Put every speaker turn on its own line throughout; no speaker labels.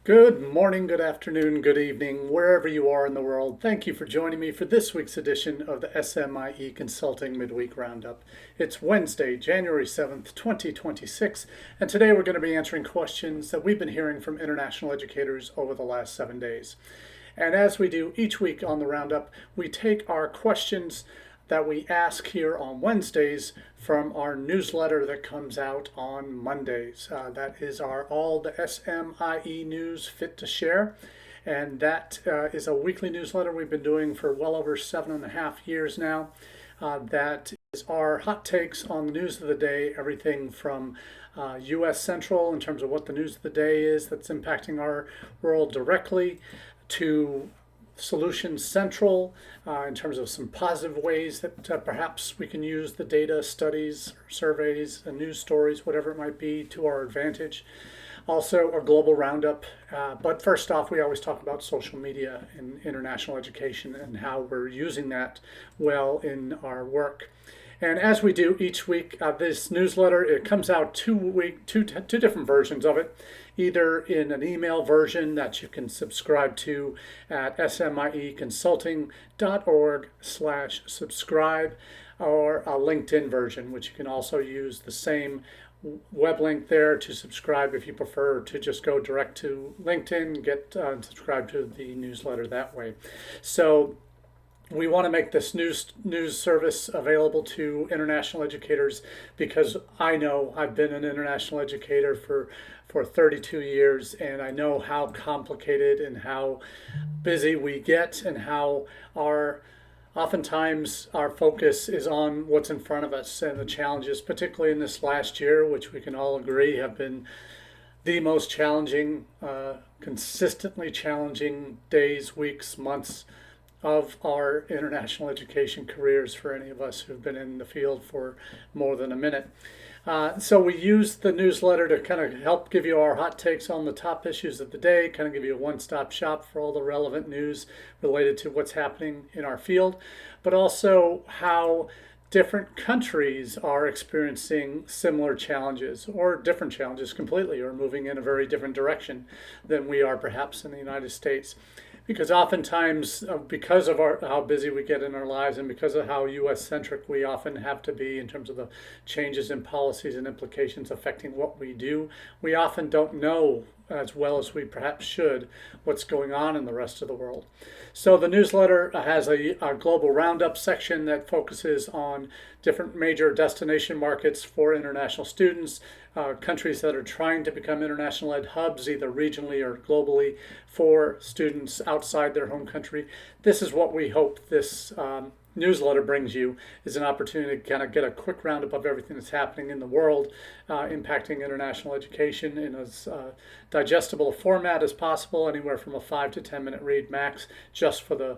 Good morning, good afternoon, good evening, wherever you are in the world. Thank you for joining me for this week's edition of the SMIE Consulting Midweek Roundup. It's Wednesday, January 7th, 2026, and today we're going to be answering questions that we've been hearing from international educators over the last 7 days. And as we do each week on the Roundup, we take our questions that we ask here on Wednesdays from our newsletter that comes out on Mondays. That is our All the SMIE News Fit to Share. And that is a weekly newsletter we've been doing for well over 7.5 years now. That is our hot takes on the news of the day, everything from U.S. Central in terms of what the news of the day is that's impacting our world directly, to Solutions Central in terms of some positive ways that perhaps we can use the data, studies, surveys, and news stories, whatever it might be, to our advantage. Also, a global roundup. But first off, we always talk about social media and international education and how we're using that well in our work. And as we do each week, this newsletter, it comes out two different versions of it, either in an email version that you can subscribe to at smieconsulting.org/subscribe, or a LinkedIn version, which you can also use the same web link there to subscribe if you prefer to just go direct to LinkedIn, get subscribe to the newsletter that way. So we want to make this news service available to international educators because I know I've been an international educator for 32 years, and I know how complicated and how busy we get, and how oftentimes our focus is on what's in front of us, and the challenges, particularly in this last year, which we can all agree have been the most challenging, consistently challenging days, weeks, months of our international education careers for any of us who've been in the field for more than a minute. So we use the newsletter to kind of help give you our hot takes on the top issues of the day, kind of give you a one-stop shop for all the relevant news related to what's happening in our field, but also how different countries are experiencing similar challenges or different challenges completely, or moving in a very different direction than we are perhaps in the United States. Because oftentimes, because of how busy we get in our lives, and because of how U.S.-centric we often have to be in terms of the changes in policies and implications affecting what we do, we often don't know as well as we perhaps should what's going on in the rest of the world. So the newsletter has a global roundup section that focuses on different major destination markets for international students, countries that are trying to become international ed hubs, either regionally or globally, for students outside their home country. This is what we hope this newsletter brings you, is an opportunity to kind of get a quick roundup of everything that's happening in the world, impacting international education in as digestible a format as possible, anywhere from a 5 to 10 minute read max, just for the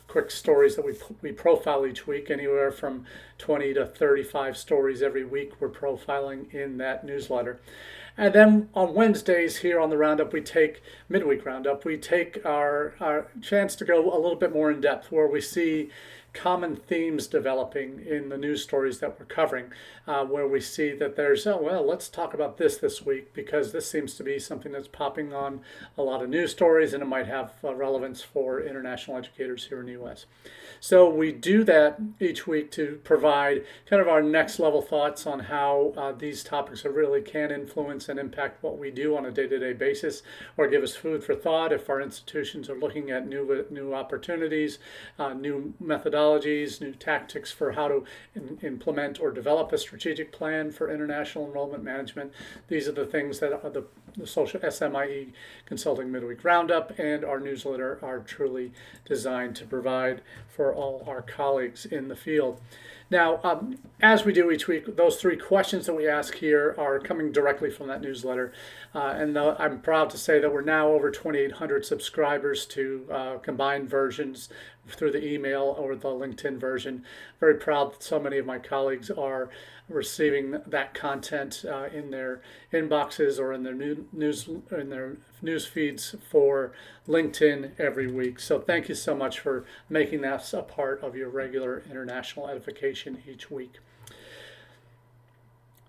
quick stories that we profile each week. Anywhere from 20 to 35 stories every week we're profiling in that newsletter. And then on Wednesdays here on the Roundup, we take Midweek Roundup. We take our chance to go a little bit more in depth, where we see common themes developing in the news stories that we're covering, where we see that there's, let's talk about this week, because this seems to be something that's popping on a lot of news stories, and it might have relevance for international educators here in the U.S. So we do that each week to provide kind of our next level thoughts on how these topics really can influence and impact what we do on a day-to-day basis, or give us food for thought if our institutions are looking at new opportunities, new methodologies, new tactics for how to implement or develop a strategic plan for international enrollment management. These are the things that are the social SMIE Consulting Midweek Roundup and our newsletter are truly designed to provide for all our colleagues in the field. Now, as we do each week, those 3 questions that we ask here are coming directly from that newsletter. And I'm proud to say that we're now over 2,800 subscribers to combined versions through the email or the LinkedIn version. Very proud that so many of my colleagues are receiving that content in their inboxes or in their news feeds for LinkedIn every week. So thank you so much for making that a part of your regular international edification each week.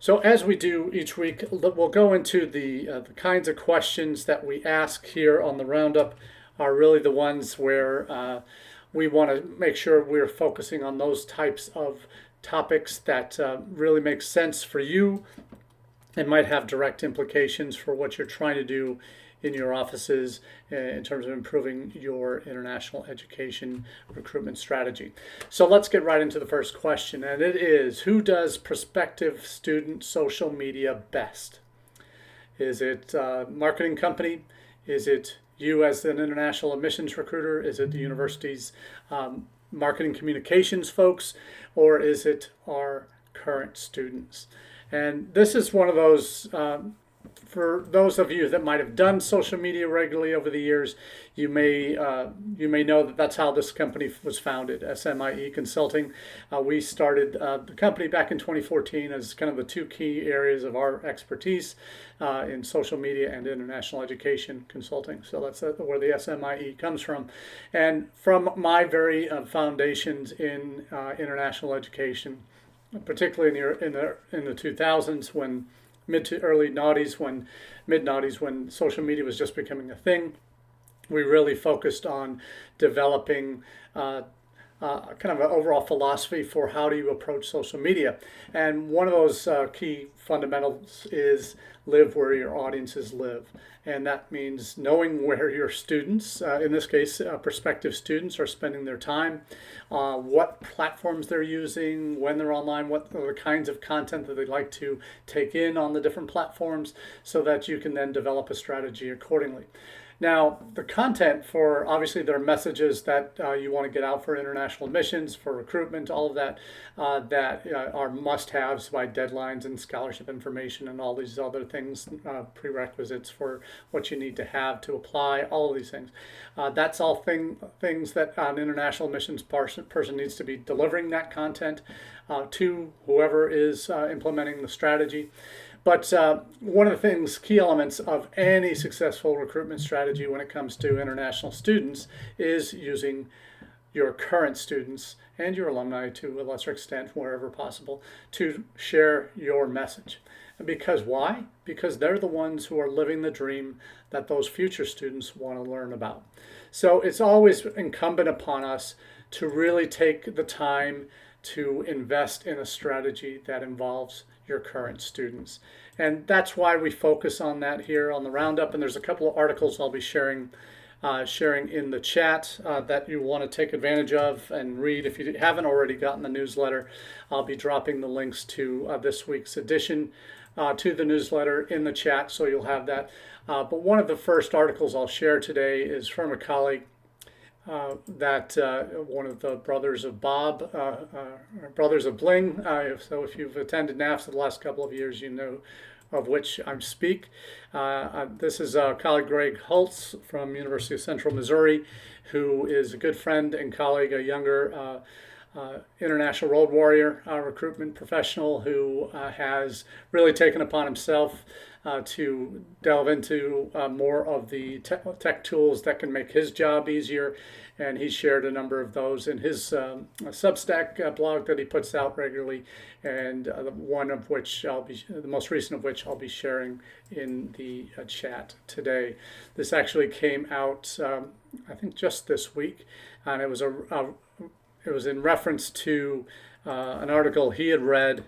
So as we do each week, we'll go into the kinds of questions that we ask here on the Roundup are really the ones where we want to make sure we're focusing on those types of topics that really make sense for you and might have direct implications for what you're trying to do in your offices in terms of improving your international education recruitment strategy. So let's get right into the first question, and it is, who does prospective student social media best? Is it a marketing company? Is it you as an international admissions recruiter? Is it the university's marketing communications folks? Or is it our current students? And this is one of those, for those of you that might have done social media regularly over the years, you may know that that's how this company was founded, SMIE Consulting. We started the company back in 2014 as kind of the two key areas of our expertise in social media and international education consulting. So that's where the SMIE comes from. And from my very foundations in international education, particularly in the 2000s, when mid to early noughties, mid noughties, when social media was just becoming a thing, we really focused on developing kind of an overall philosophy for how do you approach social media. And one of those key fundamentals is live where your audiences live. And that means knowing where your students, in this case, prospective students, are spending their time, what platforms they're using, when they're online, what are the kinds of content that they'd like to take in on the different platforms, so that you can then develop a strategy accordingly. Now, the content for, obviously, there are messages that you want to get out for international admissions, for recruitment, all of that, that are must-haves by deadlines and scholarship information and all these other things, prerequisites for what you need to have to apply, all of these things. That's all things that an international admissions person needs to be delivering that content to whoever is implementing the strategy. But one of the things, key elements of any successful recruitment strategy when it comes to international students is using your current students and your alumni to a lesser extent, wherever possible, to share your message. And because why? Because they're the ones who are living the dream that those future students want to learn about. So it's always incumbent upon us to really take the time to invest in a strategy that involves your current students. And that's why we focus on that here on the Roundup. And there's a couple of articles I'll be sharing in the chat that you want to take advantage of and read. If you haven't already gotten the newsletter, I'll be dropping the links to this week's edition to the newsletter in the chat, so you'll have that. But one of the first articles I'll share today is from a colleague that one of the brothers of Bob, brothers of Bling. So if you've attended NAFSA the last couple of years, you know of which I speak. This is colleague Greg Holtz from University of Central Missouri, who is a good friend and colleague, a younger international road warrior recruitment professional who has really taken upon himself to delve into more of the tech tools that can make his job easier. And he shared a number of those in his Substack blog that he puts out regularly, and one of which the most recent of which I'll be sharing in the chat today. This actually came out, I think, just this week, and it was in reference to an article he had read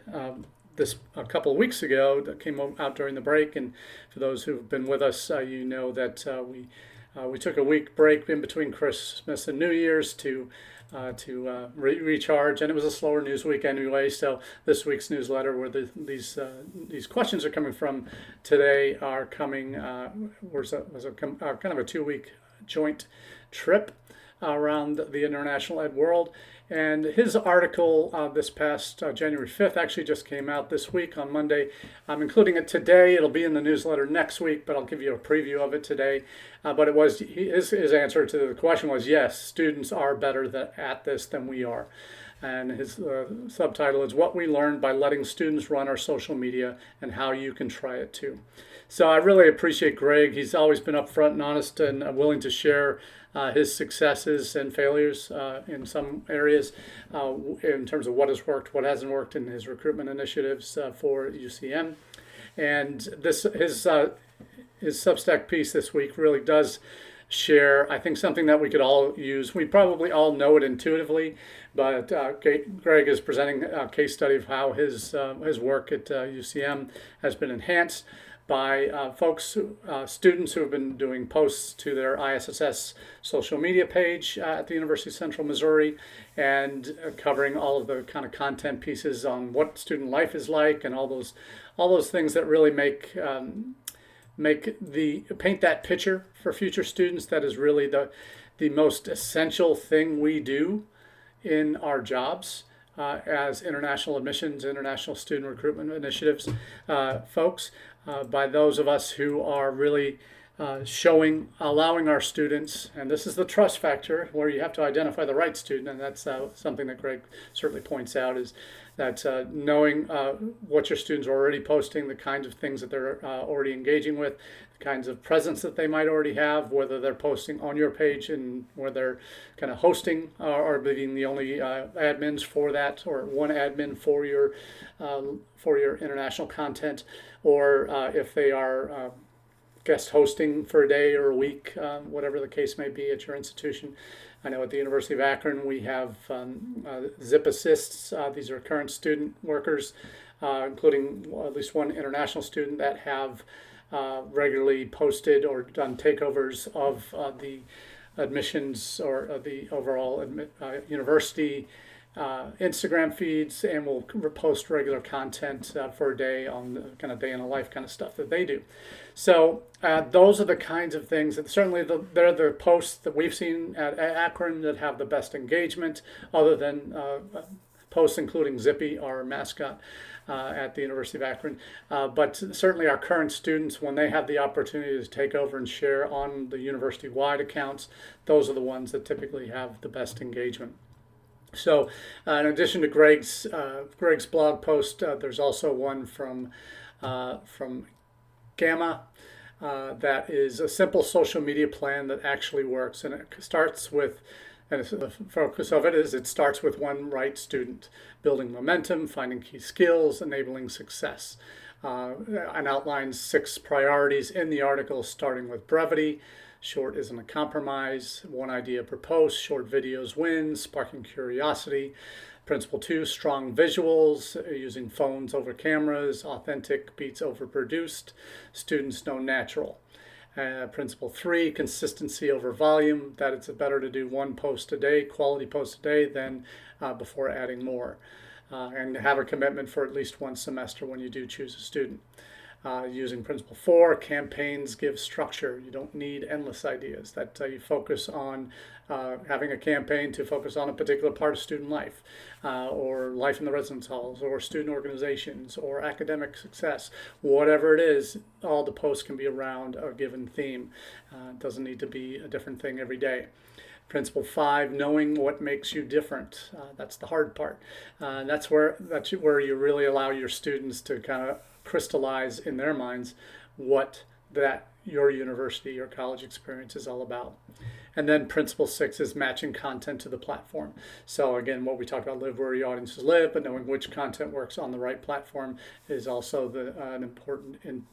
this a couple of weeks ago that came out during the break. And for those who've been with us, you know that we took a week break in between Christmas and New Year's to recharge, and it was a slower news week anyway. So this week's newsletter, where these questions are coming from today, are coming was kind of a 2-week joint trip around the international ed world. And his article this past January 5th actually just came out this week on Monday. I'm including it today. It'll be in the newsletter next week, but I'll give you a preview of it today. But it was his answer to the question was, yes, students are better at this than we are. and his subtitle is What We Learned by Letting Students Run Our Social Media and How You Can Try It Too. So I really appreciate Greg. He's always been upfront and honest and willing to share his successes and failures in some areas in terms of what has worked, what hasn't worked in his recruitment initiatives for UCM. And his Substack piece this week really does share, I think, something that we could all use. We probably all know it intuitively, but Greg is presenting a case study of how his work at UCM has been enhanced by students who have been doing posts to their ISSS social media page at the University of Central Missouri, and covering all of the kind of content pieces on what student life is like and all those things that really paint that picture for future students. That is really the most essential thing we do in our jobs as international admissions, international student recruitment initiatives folks, by those of us who are really allowing our students, and this is the trust factor where you have to identify the right student, and that's something that Greg certainly points out, is that knowing what your students are already posting, the kinds of things that they're already engaging with, the kinds of presence that they might already have, whether they're posting on your page and where they're kind of hosting or being the only admins for that, or one admin for your international content, or if they are guest hosting for a day or a week, whatever the case may be at your institution. I know at the University of Akron we have Zip Assists. These are current student workers, including at least one international student, that have regularly posted or done takeovers of the admissions or the overall university Instagram feeds, and will post regular content for a day on the kind of day in a life kind of stuff that they do. So those are the kinds of things that certainly they're the posts that we've seen at Akron that have the best engagement, other than posts including Zippy, our mascot at the University of Akron. But certainly our current students, when they have the opportunity to take over and share on the university-wide accounts, those are the ones that typically have the best engagement. So in addition to Greg's blog post, there's also one from Gamma that is a simple social media plan that actually works, and it starts with, and the focus of it is, it starts with one right student, building momentum, finding key skills, enabling success, and outlines 6 priorities in the article, starting with brevity. Short isn't a compromise. 1 idea per post. Short videos win. Sparking curiosity. Principle 2, strong visuals, using phones over cameras. Authentic beats overproduced. Students know natural. Principle 3, consistency over volume. That it's better to do 1 post a day, quality post a day, than before adding more. And have a commitment for at least 1 semester when you do choose a student. Using principle 4, campaigns give structure. You don't need endless ideas. That you focus on having a campaign to focus on a particular part of student life, or life in the residence halls, or student organizations, or academic success. Whatever it is, all the posts can be around a given theme. It doesn't need to be a different thing every day. Principle 5, knowing what makes you different. That's the hard part. That's where you really allow your students to kind of crystallize in their minds what that your university or college experience is all about. And then principle 6 is matching content to the platform. So again, what we talked about, live where your audiences live, but knowing which content works on the right platform is also an important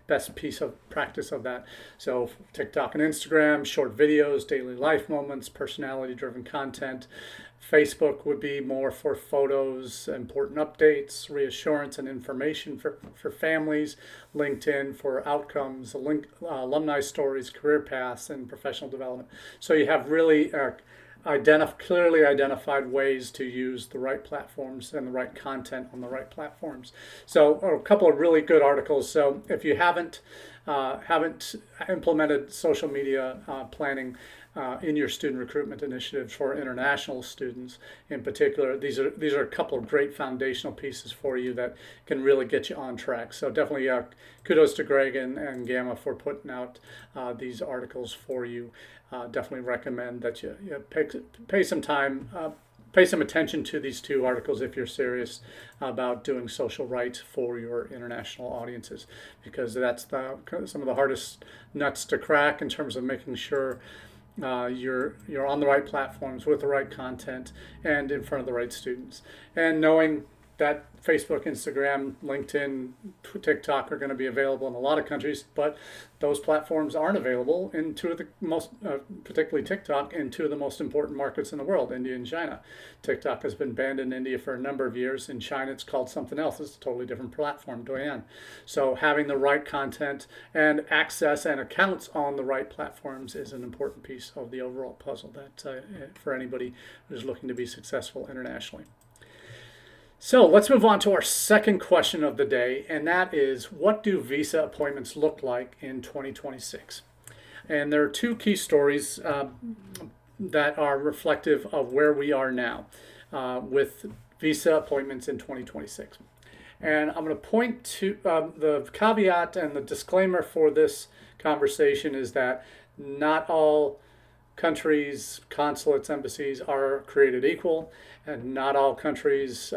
best piece of practice of that. So TikTok and Instagram, short videos, daily life moments, personality-driven content. Facebook would be more for photos, important updates, reassurance and information for families. LinkedIn for outcomes, alumni stories, career paths, and professional development. So you have really clearly identified ways to use the right platforms and the right content on the right platforms. So a couple of really good articles. So if you haven't implemented social media planning in your student recruitment initiatives for international students in particular, these are a couple of great foundational pieces for you that can really get you on track. So definitely kudos to Greg and Gamma for putting out these articles for you. Definitely recommend that you pay some time pay some attention to these two articles if you're serious about doing social right for your international audiences, because that's some of the hardest nuts to crack in terms of making sure you're on the right platforms with the right content and in front of the right students, and knowing that Facebook, Instagram, LinkedIn, TikTok are going to be available in a lot of countries, but those platforms aren't available in two of the most, particularly TikTok, in two of the most important markets in the world, India and China. TikTok has been banned in India for a number of years. In China, it's called something else. It's a totally different platform, Douyin. So having the right content and access and accounts on the right platforms is an important piece of the overall puzzle that for anybody who's looking to be successful internationally. So let's move on to our second question of the day, and that is, what do visa appointments look like in 2026? And there are two key stories that are reflective of where we are now with visa appointments in 2026. And I'm going to point to the caveat and the disclaimer for this conversation is that not all countries, consulates, embassies are created equal, and not all countries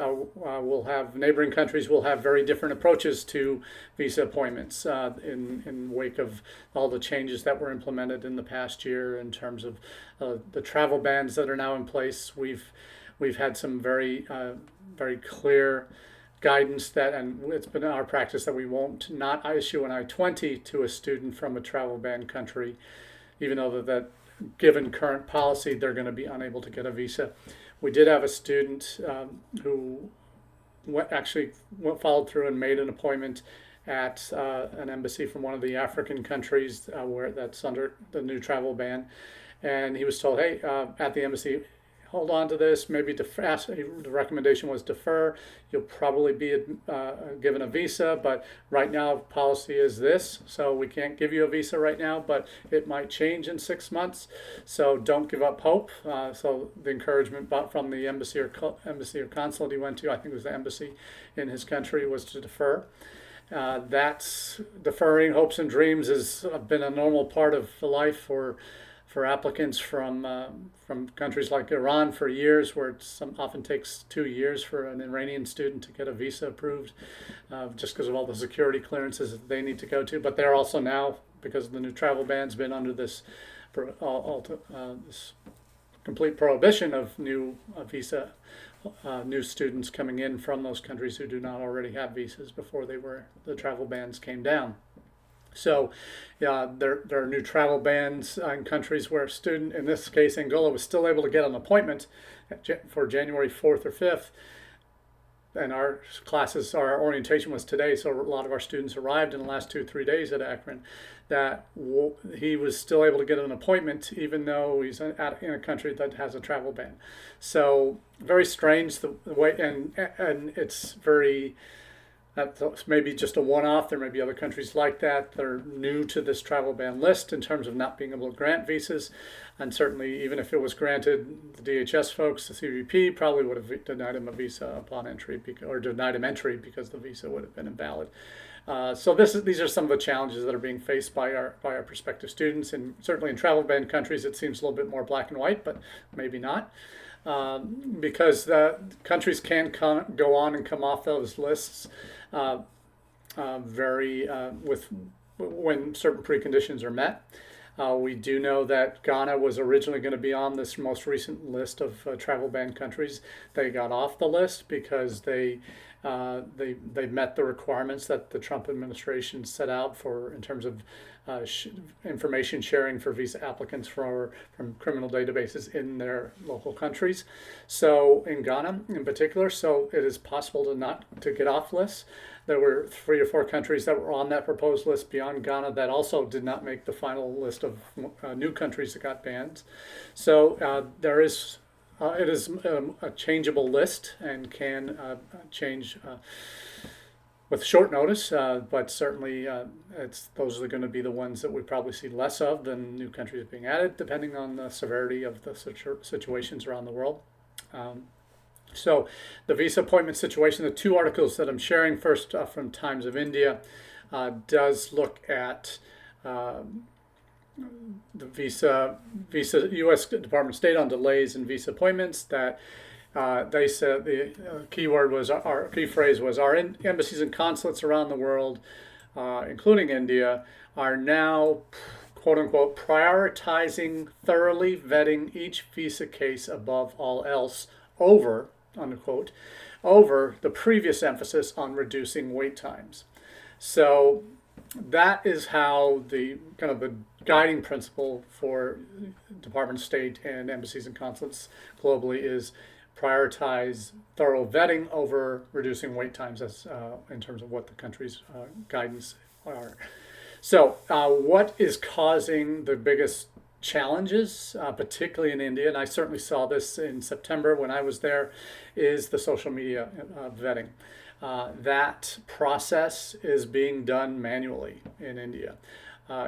neighboring countries will have very different approaches to visa appointments in wake of all the changes that were implemented in the past year in terms of the travel bans that are now in place. We've had some very clear guidance that, and it's been our practice that we won't not issue an I-20 to a student from a travel ban country, even though that given current policy, they're going to be unable to get a visa. We did have a student who followed through and made an appointment at an embassy from one of the African countries where that's under the new travel ban. And he was told, hey, at the embassy, hold on to this, maybe the recommendation was defer. You'll probably be given a visa, but right now policy is this, so we can't give you a visa right now, but it might change in 6 months, so don't give up hope. So the encouragement from the embassy or consulate he went to, I think it was the embassy in his country, was to defer. That's deferring hopes and dreams has been a normal part of life for applicants from countries like Iran for years, where it often takes 2 years for an Iranian student to get a visa approved, just because of all the security clearances that they need to go to. But they're also now, because of the new travel bans, been under this complete prohibition of new new students coming in from those countries who do not already have visas before the travel bans came down. So there are new travel bans in countries where a student, in this case Angola, was still able to get an appointment for January 4th or 5th. And our orientation was today, so a lot of our students arrived in the last 2-3 days at Akron, that he was still able to get an appointment even though he's in a country that has a travel ban. So very strange the way, and it's very... That's maybe just a one-off. There may be other countries like that that are new to this travel ban list in terms of not being able to grant visas. And certainly, even if it was granted, the DHS folks, the CBP, probably would have denied him a visa upon entry, or denied him entry because the visa would have been invalid. So these are some of the challenges that are being faced by our prospective students. And certainly in travel ban countries, it seems a little bit more black and white, but maybe not. Because countries can go on and come off those lists when certain preconditions are met. We do know that Ghana was originally going to be on this most recent list of travel ban countries. They got off the list because they met the requirements that the Trump administration set out in terms of information sharing for visa applicants from criminal databases in their local countries. So in Ghana in particular, so it is possible to get off lists. There were 3 or 4 countries that were on that proposed list beyond Ghana that also did not make the final list of new countries that got banned. So it is a changeable list and can change with short notice, but certainly those are going to be the ones that we probably see less of than new countries being added, depending on the severity of the situations around the world. So the visa appointment situation, the 2 articles that I'm sharing, first from Times of India, does look at the U.S. Department of State on delays in visa appointments, that They said the key phrase was our embassies and consulates around the world, including India, are now, quote unquote, prioritizing thoroughly vetting each visa case above all else over, unquote, over the previous emphasis on reducing wait times. So that is how the kind of the guiding principle for Department of State and embassies and consulates globally is prioritize thorough vetting over reducing wait times as in terms of what the country's guidance are. So, what is causing the biggest challenges, particularly in India, and I certainly saw this in September when I was there, is the social media vetting. That process is being done manually in India,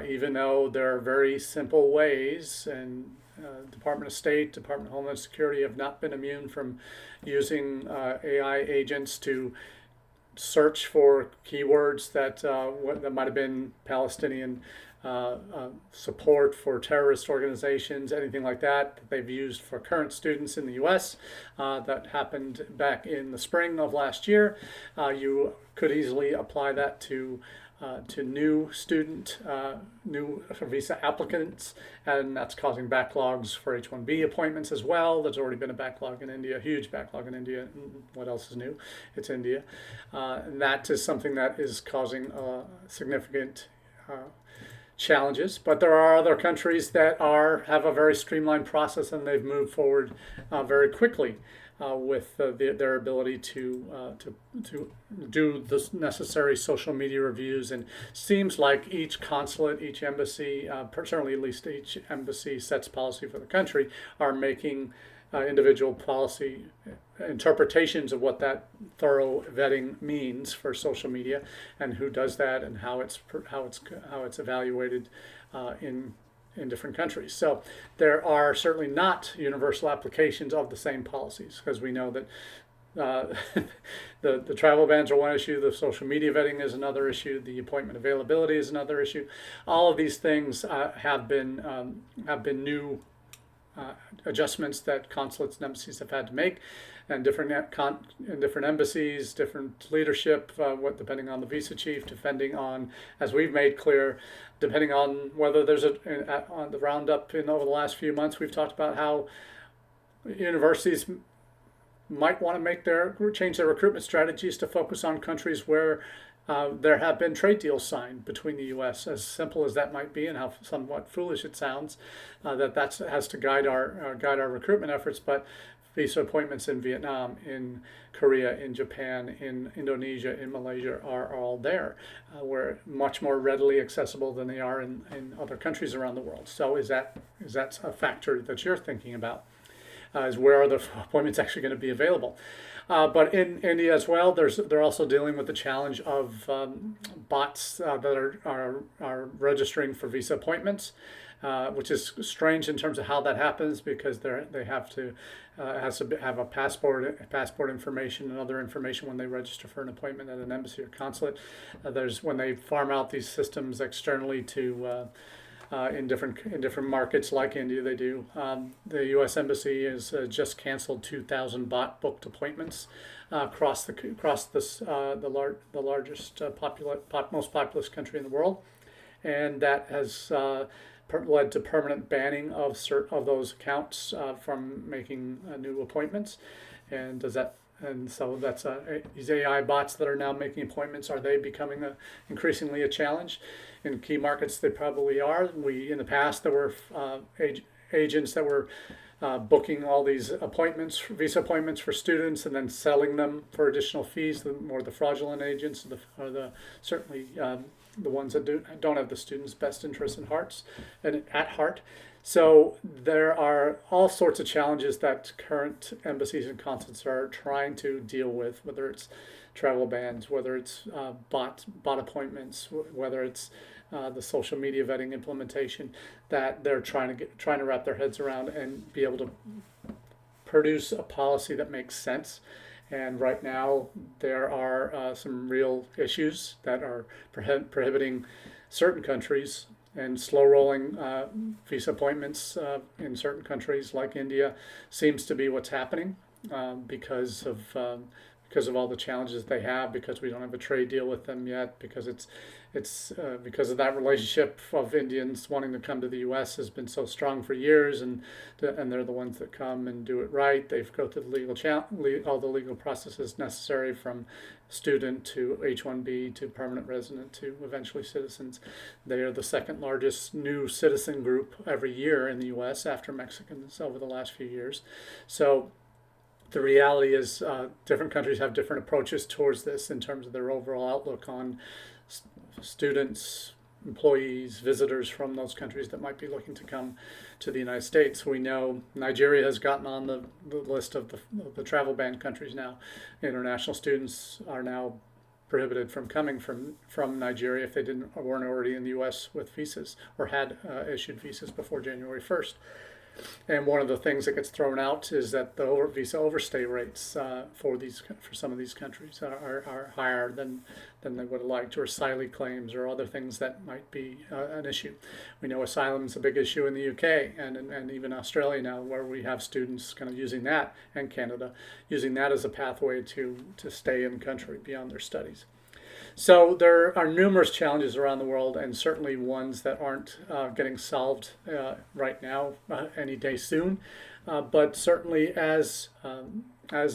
even though there are very simple ways, and Department of State, Department of Homeland Security have not been immune from using AI agents to search for keywords that might have been Palestinian support for terrorist organizations, anything like that they've used for current students in the U.S. That happened back in the spring of last year. You could easily apply that to new new visa applicants, and that's causing backlogs for H-1B appointments as well. There's already been a backlog in India, a huge backlog in India. What else is new? It's India. And that is something that is causing significant challenges, but there are other countries that have a very streamlined process, and they've moved forward very quickly with their ability to do the necessary social media reviews. And seems like each consulate, each embassy, certainly at least each embassy sets policy for the country, are making individual policy interpretations of what that thorough vetting means for social media, and who does that, and how it's evaluated in different countries. So there are certainly not universal applications of the same policies, because we know that the travel bans are one issue, the social media vetting is another issue, the appointment availability is another issue. All of these things have been new adjustments that consulates and embassies have had to make, and different embassies, different leadership, depending on the visa chief, depending on, as we've made clear, depending on whether there's on the roundup over the last few months, we've talked about how universities might want to change their recruitment strategies to focus on countries where there have been trade deals signed between the U.S., as simple as that might be, and how somewhat foolish it sounds, that has to guide our recruitment efforts. But visa appointments in Vietnam, in Korea, in Japan, in Indonesia, in Malaysia are all there. We're much more readily accessible than they are in other countries around the world. So is that a factor that you're thinking about? Is where are the appointments actually going to be available? But in India as well, they're also dealing with the challenge of bots that are registering for visa appointments, which is strange in terms of how that happens, because they have to have a passport information and other information when they register for an appointment at an embassy or consulate. When they farm out these systems externally to in different markets like India, they do. The U.S. Embassy has just canceled 2,000 bot booked appointments across the largest most populous country in the world, and that has led to permanent banning of those accounts from making new appointments. And so that's these AI bots that are now making appointments. Are they becoming increasingly a challenge? In key markets, they probably are. In the past, there were agents that were booking all these visa appointments for students, and then selling them for additional fees. The fraudulent agents are certainly the ones that don't have the students' best interests at heart. So there are all sorts of challenges that current embassies and consulates are trying to deal with, whether it's travel bans, whether it's bot appointments, whether it's the social media vetting implementation, that they're trying to wrap their heads around and be able to produce a policy that makes sense. And right now, there are some real issues that are prohibiting certain countries and slow rolling visa appointments in certain countries like India seems to be what's happening. because of all the challenges they have, because we don't have a trade deal with them yet, because because of that relationship of Indians wanting to come to the U.S. has been so strong for years, and they're the ones that come and do it right. They've go through all the legal processes necessary, from student to H-1B to permanent resident to eventually citizens. They are the second largest new citizen group every year in the U.S. after Mexicans over the last few years. So the reality is different countries have different approaches towards this in terms of their overall outlook on students, employees, visitors from those countries that might be looking to come to the United States. We know Nigeria has gotten on the list of the travel ban countries now. International students are now prohibited from coming from Nigeria if they weren't already in the U.S. with visas or had issued visas before January 1st. And one of the things that gets thrown out is that the visa overstay rates for some of these countries are higher than they would have liked, or asylum claims, or other things that might be an issue. We know asylum is a big issue in the UK and even Australia now, where we have students kind of using that, and Canada, using that as a pathway to stay in the country beyond their studies. So there are numerous challenges around the world, and certainly ones that aren't getting solved right now, any day soon. But certainly as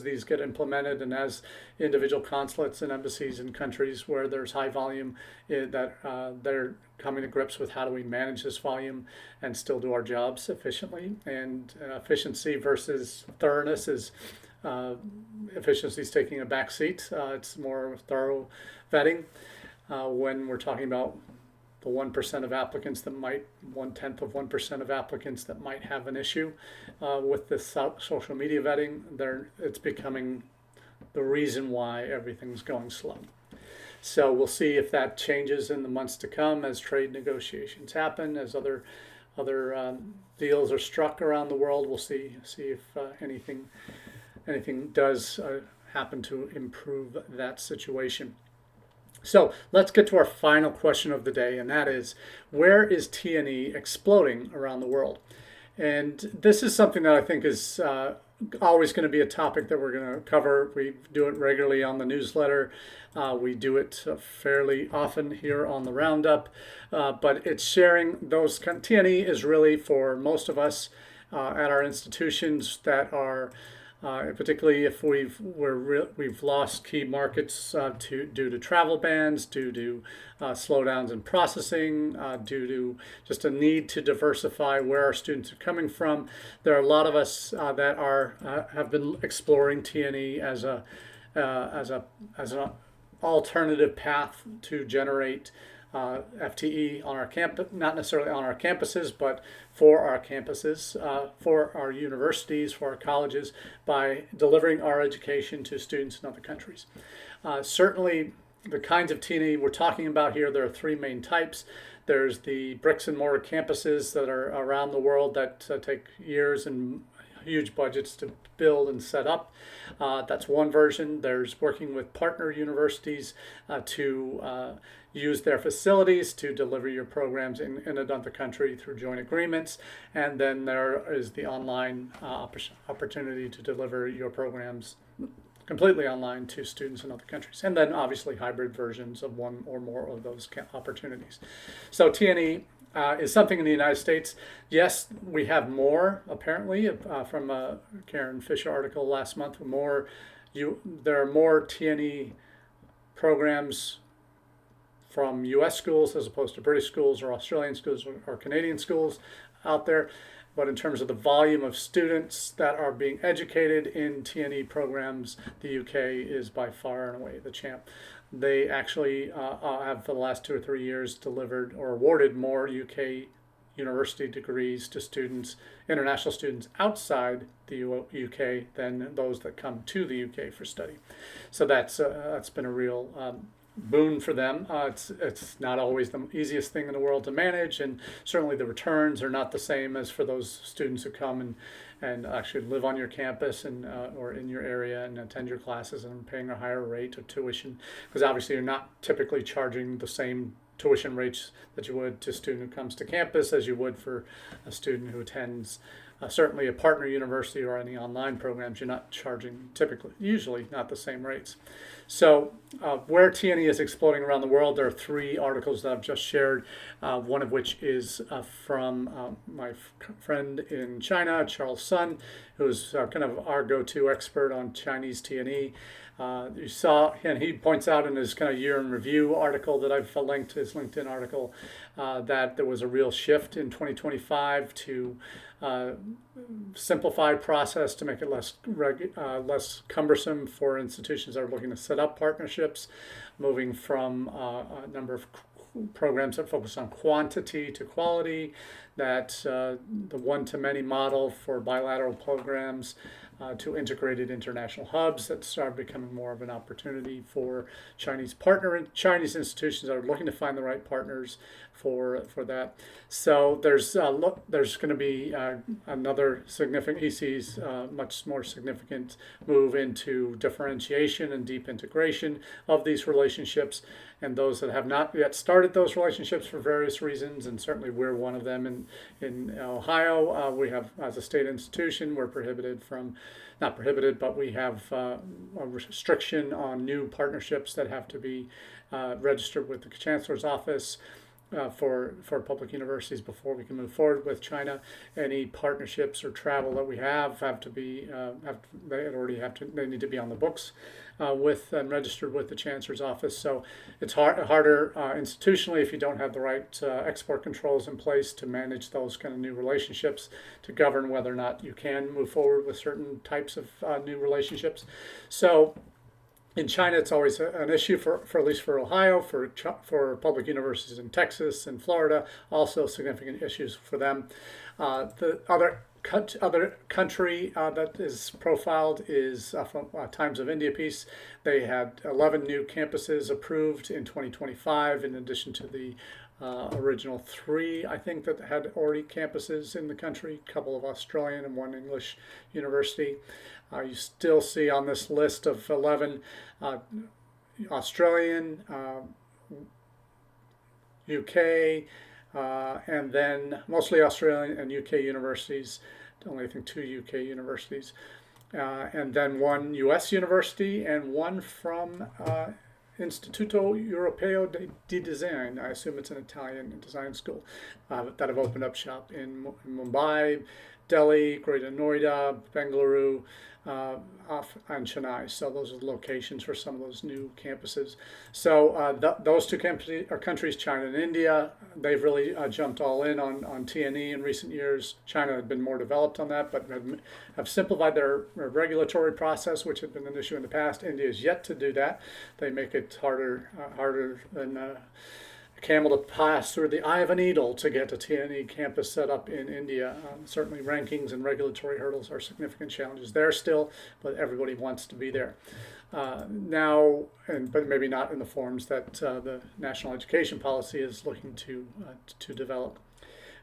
these get implemented, and as individual consulates and embassies in countries where there's high volume, that they're coming to grips with how do we manage this volume and still do our jobs efficiently. And efficiency versus thoroughness is efficiency is taking a back seat. It's more thorough vetting when we're talking about the 1% of applicants that might, 1/10 of 1% of applicants that might have an issue with this social media vetting. It's becoming the reason why everything's going slow. So we'll see if that changes in the months to come as trade negotiations happen, as other deals are struck around the world. We'll see if anything does happen to improve that situation. So let's get to our final question of the day, and that is, where is T&E exploding around the world? And this is something that I think is always going to be a topic that we're going to cover. We do it regularly on the newsletter. We do it fairly often here on the Roundup, but it's sharing those. T&E is really, for most of us at our institutions that are particularly if we've lost key markets due to travel bans, due to slowdowns in processing, due to just a need to diversify where our students are coming from. There are a lot of us that have been exploring T&E as an alternative path to generate FTE on our campus, not necessarily on our campuses, but for our campuses, for our universities, for our colleges, by delivering our education to students in other countries. Certainly, the kinds of T&E we're talking about here, there are three main types. There's the bricks and mortar campuses that are around the world that take years and huge budgets to build and set up. That's one version. There's working with partner universities to use their facilities to deliver your programs in another country through joint agreements. And then there is the online opportunity to deliver your programs completely online to students in other countries. And then obviously hybrid versions of one or more of those opportunities. So T&E is something in the United States. Yes, we have more, apparently, from a Karen Fisher article last month. There are more T&E programs from U.S. schools as opposed to British schools or Australian schools or Canadian schools out there. But in terms of the volume of students that are being educated in T&E programs, the UK is by far and away the champ. They actually have, for the last 2 or 3 years, delivered or awarded more UK university degrees to students, international students outside the UK than those that come to the UK for study. So that's been a real boon for them. It's not always the easiest thing in the world to manage, and certainly the returns are not the same as for those students who come and actually live on your campus and or in your area and attend your classes and paying a higher rate of tuition, because obviously you're not typically charging the same tuition rates that you would to a student who comes to campus as you would for a student who attends certainly a partner university or any online programs. You're not charging usually not the same rates. So where T&E is exploding around the world, there are 3 articles that I've just shared, one of which is from my friend in China, Charles Sun, who's kind of our go-to expert on Chinese T&E. You saw, and he points out in his kind of year in review article that I've linked, his LinkedIn article, that there was a real shift in 2025 to simplify process to make it less cumbersome for institutions that are looking to set up partnerships, moving from a number of programs that focus on quantity to quality, that the one-to-many model for bilateral programs to integrated international hubs that start becoming more of an opportunity for Chinese institutions that are looking to find the right partners for that. So there's going to be another significant, EC's much more significant move into differentiation and deep integration of these relationships. And those that have not yet started those relationships for various reasons, and certainly we're one of them in Ohio, we have, as a state institution, we're prohibited from, not prohibited, but we have a restriction on new partnerships that have to be registered with the Chancellor's office for public universities before we can move forward with China. Any partnerships or travel that we have to be they need to be on the books with and registered with the Chancellor's office. So it's harder institutionally if you don't have the right export controls in place to manage those kind of new relationships, to govern whether or not you can move forward with certain types of new relationships. So in China, it's always an issue for at least for Ohio, for public universities in Texas and Florida, also significant issues for them. The other country that is profiled is from Times of India piece. They had 11 new campuses approved in 2025, in addition to the original 3, I think, that had already campuses in the country, a couple of Australian and 1 English university. You still see on this list of 11 Australian, UK, and then mostly Australian and UK universities, only I think 2 UK universities, and then 1 US university and 1 from Istituto Europeo di Design. I assume it's an Italian design school that have opened up shop in Mumbai, Delhi, Greater Noida, Bengaluru, and Chennai. So those are the locations for some of those new campuses. So those 2 countries, China and India, they've really jumped all in on T&E in recent years. China had been more developed on that, but have simplified their regulatory process, which had been an issue in the past. India is yet to do that. They make it harder than camel to pass through the eye of a needle to get a T&E campus set up in India. Certainly rankings and regulatory hurdles are significant challenges there still, but everybody wants to be there. Now, but maybe not in the forms that the National Education Policy is looking to develop.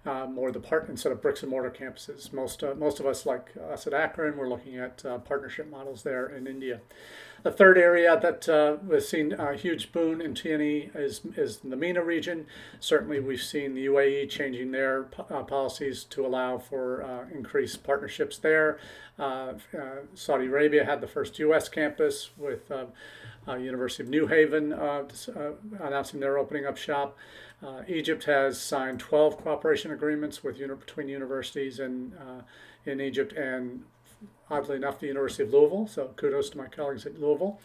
More instead of bricks and mortar campuses. Most of us, like us at Akron, we're looking at partnership models there in India. The third area that we've seen a huge boon in T&E is the MENA region. Certainly, we've seen the UAE changing their policies to allow for increased partnerships there. Saudi Arabia had the first U.S. campus with University of New Haven announcing they're opening up shop. Egypt has signed 12 cooperation agreements between universities in Egypt, and oddly enough, the University of Louisville. So kudos to my colleagues at Louisville,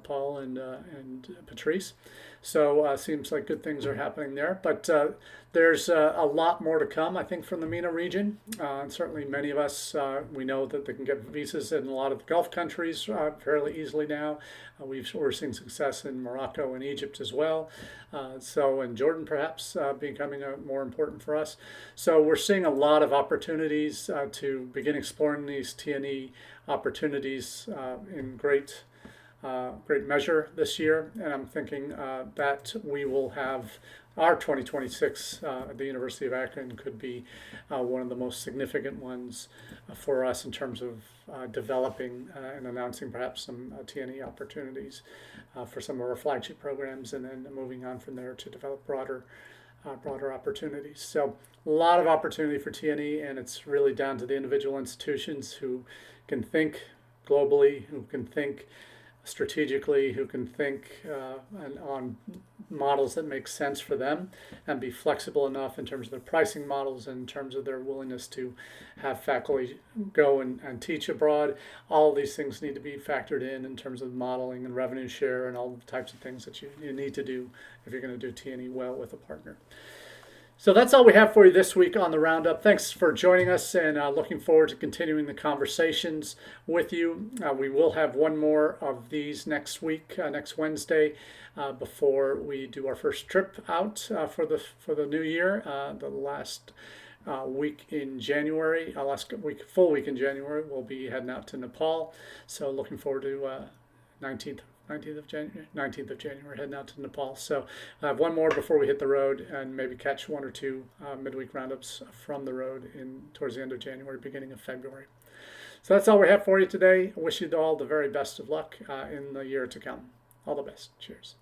Paul and Patrice. So seems like good things are happening there. But there's a lot more to come, I think, from the MENA region. And certainly many of us, we know that they can get visas in a lot of the Gulf countries fairly easily now. We're seeing success in Morocco and Egypt as well. So in Jordan, perhaps, becoming more important for us. So we're seeing a lot of opportunities to begin exploring these T&E opportunities in great great measure this year, and I'm thinking that we will have our 2026 at the University of Akron could be one of the most significant ones for us in terms of developing and announcing perhaps some TNE opportunities for some of our flagship programs, and then moving on from there to develop broader opportunities. So a lot of opportunity for TNE, and it's really down to the individual institutions who can think globally, who can think strategically, who can think on models that make sense for them, and be flexible enough in terms of their pricing models, and in terms of their willingness to have faculty go and teach abroad. All of these things need to be factored in terms of modeling and revenue share and all the types of things that you need to do if you're going to do TNE well with a partner. So that's all we have for you this week on the Roundup. Thanks for joining us, and looking forward to continuing the conversations with you. We will have one more of these next week, next Wednesday, before we do our first trip out for the new year. The last week in January, full week in January, we'll be heading out to Nepal. So looking forward to 19th of January, heading out to Nepal. So I have one more before we hit the road, and maybe catch one or two midweek roundups from the road towards the end of January, beginning of February. So that's all we have for you today. I wish you all the very best of luck in the year to come. All the best. Cheers.